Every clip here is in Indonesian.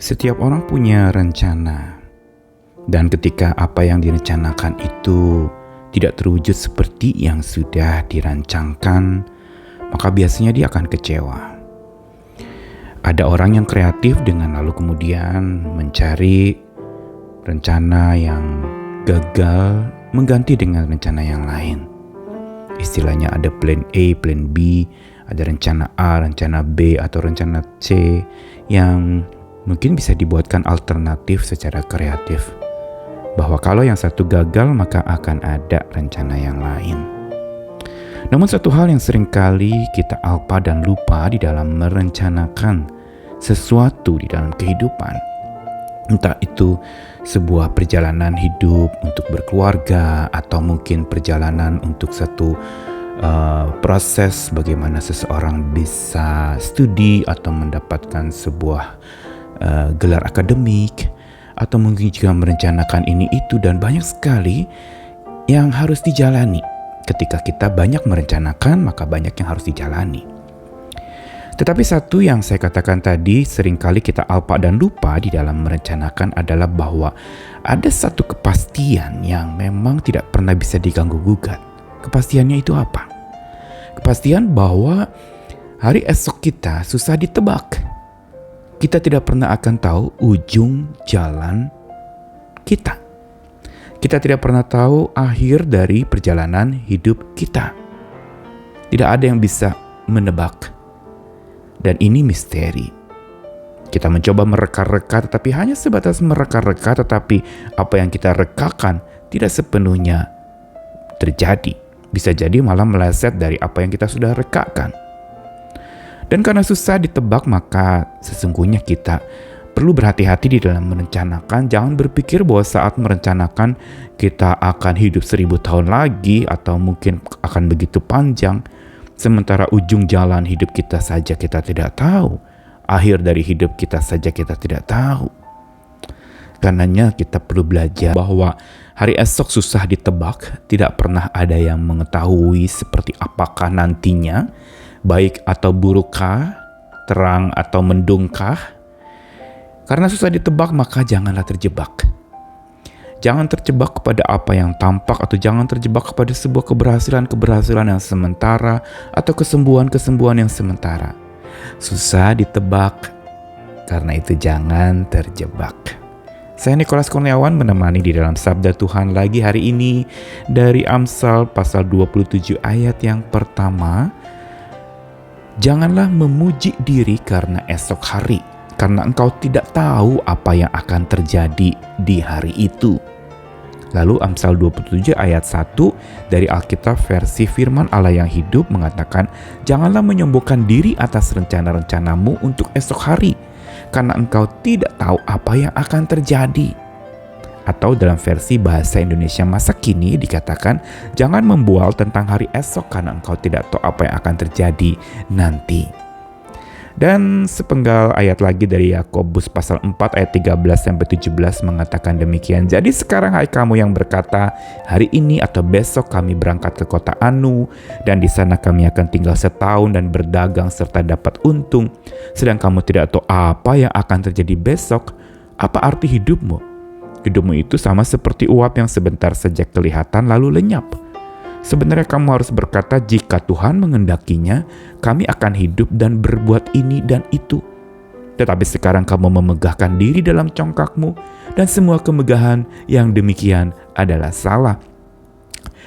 Setiap orang punya rencana, dan ketika apa yang direncanakan itu tidak terwujud seperti yang sudah dirancangkan, maka biasanya dia akan kecewa. Ada orang yang kreatif dengan lalu kemudian mencari rencana yang gagal mengganti dengan rencana yang lain. Istilahnya ada plan A, plan B, ada rencana A, rencana B, atau rencana C yang mungkin bisa dibuatkan alternatif secara kreatif. Bahwa kalau yang satu gagal maka akan ada rencana yang lain. Namun satu hal yang seringkali kita alpa dan lupa di dalam merencanakan sesuatu di dalam kehidupan. Entah itu sebuah perjalanan hidup untuk berkeluarga, atau mungkin perjalanan untuk satu proses bagaimana seseorang bisa studi atau mendapatkan sebuah gelar akademik, atau mungkin juga merencanakan ini itu, dan banyak sekali yang harus dijalani. Ketika kita banyak merencanakan, maka banyak yang harus dijalani. Tetapi satu yang saya katakan tadi, seringkali kita alpa dan lupa di dalam merencanakan adalah bahwa ada satu kepastian yang memang tidak pernah bisa diganggu gugat. Kepastiannya itu apa? Kepastian bahwa hari esok kita susah ditebak. Kita tidak pernah akan tahu ujung jalan kita. Kita tidak pernah tahu akhir dari perjalanan hidup kita. Tidak ada yang bisa menebak. Dan ini misteri. Kita mencoba mereka-reka, tetapi hanya sebatas mereka-reka, tetapi apa yang kita rekakan tidak sepenuhnya terjadi. Bisa jadi malah meleset dari apa yang kita sudah rekakan. Dan karena susah ditebak, maka sesungguhnya kita perlu berhati-hati di dalam merencanakan. Jangan berpikir bahwa saat merencanakan kita akan hidup 1000 tahun lagi, atau mungkin akan begitu panjang. Sementara ujung jalan hidup kita saja kita tidak tahu. Akhir dari hidup kita saja kita tidak tahu. Karenanya kita perlu belajar bahwa hari esok susah ditebak. Tidak pernah ada yang mengetahui seperti apakah nantinya, baik atau burukkah, terang atau mendungkah. Karena susah ditebak, maka janganlah terjebak. Jangan terjebak kepada apa yang tampak, atau jangan terjebak kepada sebuah keberhasilan yang sementara, atau kesembuhan yang sementara. Susah ditebak, karena itu jangan terjebak. Saya Nikolas Kurniawan menemani di dalam Sabda Tuhan lagi hari ini dari Amsal pasal 27 ayat yang pertama. Janganlah memuji diri karena esok hari, karena engkau tidak tahu apa yang akan terjadi di hari itu. Lalu Amsal 27 ayat 1 dari Alkitab versi Firman Allah yang hidup mengatakan, janganlah menyombongkan diri atas rencana-rencanamu untuk esok hari, karena engkau tidak tahu apa yang akan terjadi. Atau dalam versi bahasa Indonesia masa kini dikatakan, jangan membual tentang hari esok karena engkau tidak tahu apa yang akan terjadi nanti. Dan sepenggal ayat lagi dari Yakobus pasal 4 ayat 13-17 mengatakan demikian. Jadi sekarang hai kamu yang berkata, hari ini atau besok kami berangkat ke kota Anu, dan di sana kami akan tinggal setahun dan berdagang serta dapat untung. Sedang kamu tidak tahu apa yang akan terjadi besok. Apa arti hidupmu? Hidupmu itu sama seperti uap yang sebentar saja kelihatan lalu lenyap. Sebenarnya kamu harus berkata, jika Tuhan mengendakinya, kami akan hidup dan berbuat ini dan itu. Tetapi sekarang kamu memegahkan diri dalam congkakmu, dan semua kemegahan yang demikian adalah salah.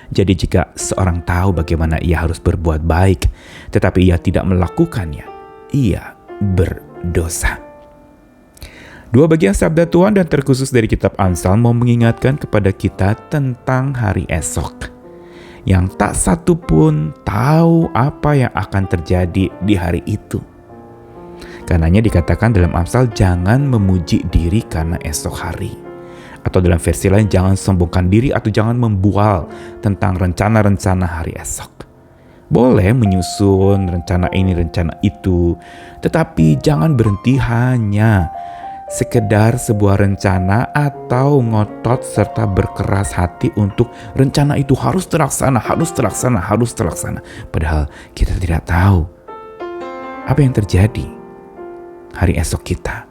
Jadi jika seorang tahu bagaimana ia harus berbuat baik, tetapi ia tidak melakukannya, ia berdosa. Dua bagian sabda Tuhan dan terkhusus dari kitab Amsal mau mengingatkan kepada kita tentang hari esok. Yang tak satu pun tahu apa yang akan terjadi di hari itu. Karenanya dikatakan dalam Amsal, jangan memuji diri karena esok hari. Atau dalam versi lain, jangan sombongkan diri atau jangan membual tentang rencana-rencana hari esok. Boleh menyusun rencana ini, rencana itu, tetapi jangan berhenti hanya sekedar sebuah rencana atau ngotot serta berkeras hati untuk rencana itu harus terlaksana. Padahal kita tidak tahu apa yang terjadi hari esok kita.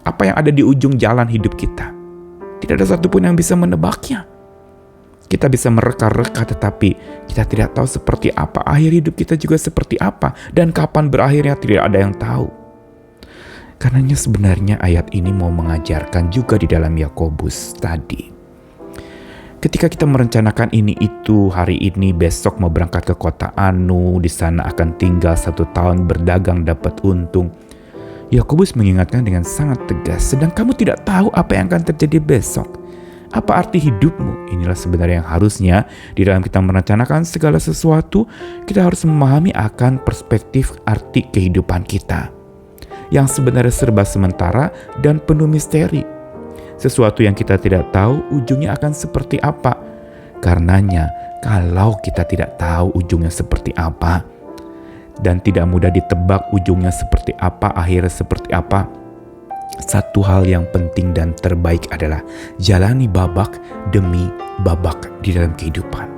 Apa yang ada di ujung jalan hidup kita? Tidak ada satupun yang bisa menebaknya. Kita bisa mereka-reka, tetapi kita tidak tahu seperti apa akhir hidup kita, juga seperti apa, dan kapan berakhirnya tidak ada yang tahu. Karenanya sebenarnya ayat ini mau mengajarkan juga di dalam Yakobus tadi. Ketika kita merencanakan ini itu, hari ini, besok mau berangkat ke kota Anu, di sana akan tinggal 1 tahun, berdagang dapat untung. Yakobus mengingatkan dengan sangat tegas, sedang kamu tidak tahu apa yang akan terjadi besok. Apa arti hidupmu? Inilah sebenarnya yang harusnya di dalam kita merencanakan segala sesuatu, kita harus memahami akan perspektif arti kehidupan kita, yang sebenarnya serba sementara dan penuh misteri. Sesuatu yang kita tidak tahu ujungnya akan seperti apa. Karenanya, kalau kita tidak tahu ujungnya seperti apa, dan tidak mudah ditebak ujungnya seperti apa, akhirnya seperti apa, satu hal yang penting dan terbaik adalah jalani babak demi babak di dalam kehidupan.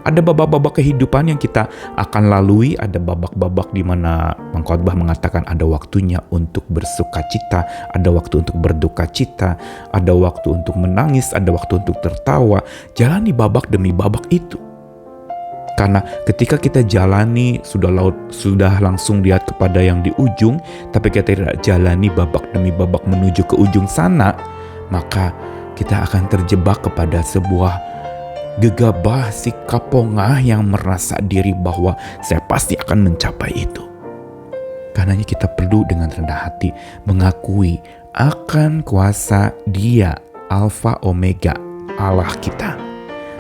Ada babak-babak kehidupan yang kita akan lalui, ada babak-babak di mana pengkhotbah mengatakan ada waktunya untuk bersuka cita, ada waktu untuk berduka cita, ada waktu untuk menangis, ada waktu untuk tertawa. Jalani babak demi babak itu. Karena ketika kita jalani sudah langsung lihat kepada yang di ujung, tapi kita tidak jalani babak demi babak menuju ke ujung sana, maka kita akan terjebak kepada sebuah gegabah, sikap pongah yang merasa diri bahwa saya pasti akan mencapai itu. Karenanya kita perlu dengan rendah hati mengakui akan kuasa Dia, Alfa Omega, Allah kita.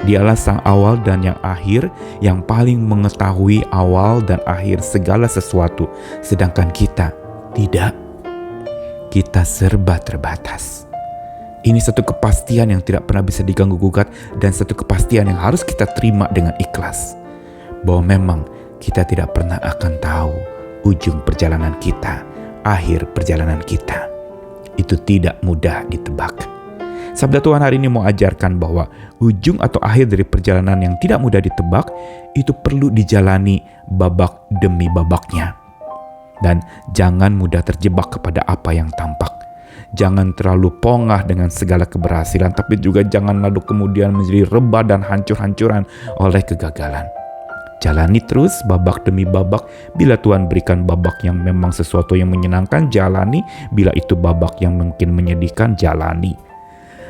Dialah sang awal dan yang akhir, yang paling mengetahui awal dan akhir segala sesuatu. Sedangkan kita tidak. Kita serba terbatas. Ini satu kepastian yang tidak pernah bisa diganggu-gugat dan satu kepastian yang harus kita terima dengan ikhlas. Bahwa memang kita tidak pernah akan tahu ujung perjalanan kita, akhir perjalanan kita. Itu tidak mudah ditebak. Sabda Tuhan hari ini mau ajarkan bahwa ujung atau akhir dari perjalanan yang tidak mudah ditebak itu perlu dijalani babak demi babaknya. Dan jangan mudah terjebak kepada apa yang tampak. Jangan terlalu pongah dengan segala keberhasilan, tapi juga jangan lalu kemudian menjadi rebah dan hancur-hancuran oleh kegagalan. Jalani terus babak demi babak. Bila Tuhan berikan babak yang memang sesuatu yang menyenangkan, jalani. Bila itu babak yang mungkin menyedihkan, jalani.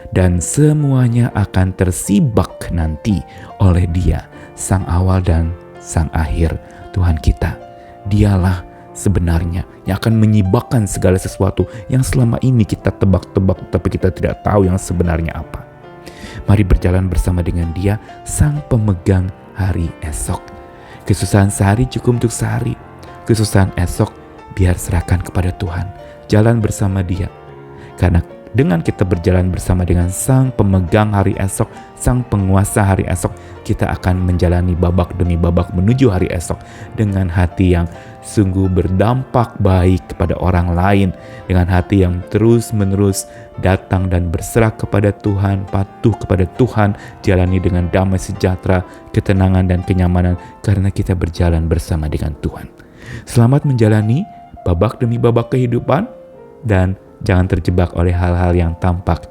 Dan semuanya akan tersibak nanti oleh Dia, sang awal dan sang akhir, Tuhan kita. Dialah sebenarnya yang akan menyibakkan segala sesuatu yang selama ini kita tebak-tebak tapi kita tidak tahu yang sebenarnya apa. Mari berjalan bersama dengan Dia, sang pemegang hari esok. Kesusahan sehari cukup untuk sehari. Kesusahan esok biar serahkan kepada Tuhan. Jalan bersama Dia. Karena dengan kita berjalan bersama dengan sang pemegang hari esok, sang penguasa hari esok, kita akan menjalani babak demi babak menuju hari esok dengan hati yang sungguh berdampak baik kepada orang lain, dengan hati yang terus-menerus datang dan berserah kepada Tuhan, patuh kepada Tuhan, jalani dengan damai sejahtera, ketenangan dan kenyamanan karena kita berjalan bersama dengan Tuhan. Selamat menjalani babak demi babak kehidupan dan jangan terjebak oleh hal-hal yang tampak.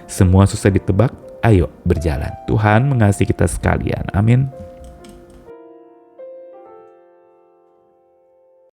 Semua susah ditebak, ayo berjalan. Tuhan mengasihi kita sekalian. Amin.